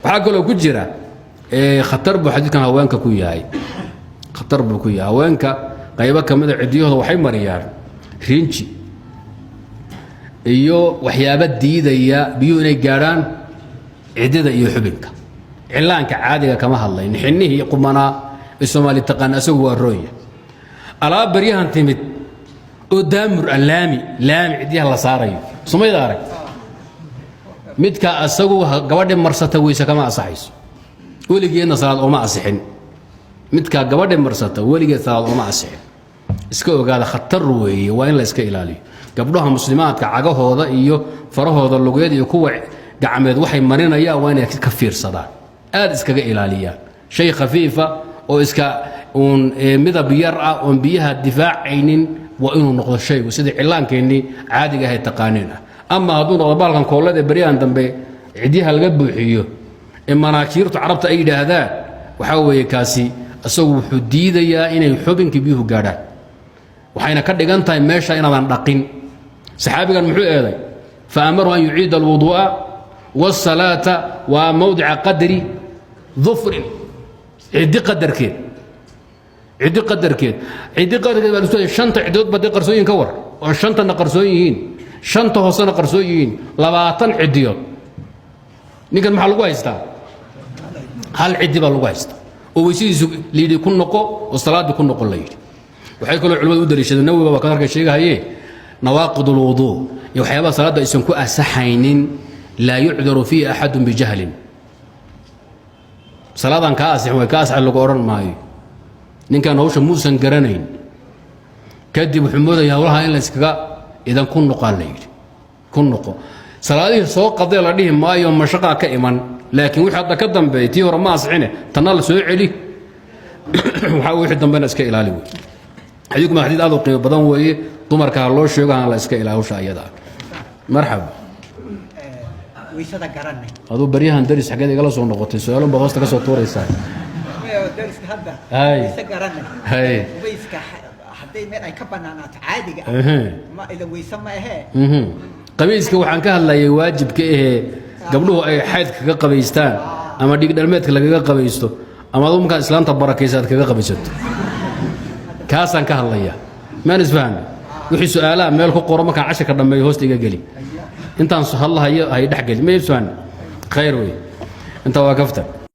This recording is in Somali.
وحاجة لو كجرا خطر بحديث كان هوانك كوياي خطر بكويا هوانك قيبة كمدة عديه وحي مريار رينشي iyo waxyaabo diidaya biyo inay gaaraan cidida iyo xubinka cilaanka caadiga kama hadlayn xinnihi qumana Soomaali taqaan asagu waa rooya ala bariyahan timid oo daamur alaami cidiyaha la saarayo Soomaaliya arag midka asagu gabadha marsata weysa kama asaxayso waligeena salaad uma asixin midka gabadha marsata waligeena salaad uma asixin iska ogaada khatar weeye waa in la iska ilaaliyo gabdhaha muslimaadka cagahooda iyo farahooda lugeed iyo kuwa gacmeed waxay marinayaan waa inay ka fiirsadaan aad iskaga ilaaliyaan shay khafiifa oo iska midab yar ah oo biyaha difaacaynin waa inuu noqdo shay sida cilaankeenii caadiga ah taqaaneen ama hadduu noqdo baalkan koolada bariyan dambe cidiyaha laga buuxiyo manaakiirtu carabta ay yiraahdaan waxa weeye kaasi asagu wuxuu diidayaa inay xubinka biyuhu gaadhaan waxayna ka dhigan tahay meesha inaadan dhaqin saxaabigan muxuu eeday faamaru an yuciida alwudu'a was-salata wa mawdi'a qadri dhufr cidi qadarkeed baa soo shanta cidood bad qarsooyin ka war oo shantana qarsooyin shanta hoosana qarsooyin 20 cidiyood ninkan maxaa lagu haystaa hal cidi baa lagu haystaa oo weysiisu liidi ku noqo oo salaadi ku noqo la yiri waxay kale culimadu u daliishadeen nawiga waa ka arkay sheegahaye نواقض الوضوء يحيى صلاة اسم كو أسحين لا يعذر فيه أحد بجهل صلاة كاسح وكاسح اللي قرن ماي نين كان هوش موسى قرنين كدب حمودا يا الله إلا سكا إذا كن قال لي كن نقو صلاة سوق قضي لديه ما يوم مشقة كإيمان لكن وحد قدم بيتي ورما أصحينه تنال سوء عليه وحاول واحد دم اسكا إلى لي حديثكم حديث هذا قيمة بدن وإيه dumarka loo sheego aan la iska ilaawsha ayada marxaba weysada garanay adu bariyahan daris xageed igala soo noqotay su'aalo baad hoosta ka soo tuuraysaa dariska hadda weysada garanay weyska haday meel ay ka banaanaato caadiga ma ila weysa ma ahe qamiiska waxaan ka hadlayay waajibka gabdhuhu ay xayd kaga qabaystaan ama dhig dhalmeedka lagaga qabaysto ama dumka islaanta barakaysaad kaga qabaysato kaasan ka hadlaya ma nisbaan wixii su'aalaha meel ku qoro marka 10 ka dhameeyo hoosta iga gali intaan soo hadlahayo ay dhax gali ma yibsaan khayr way inta waa kafta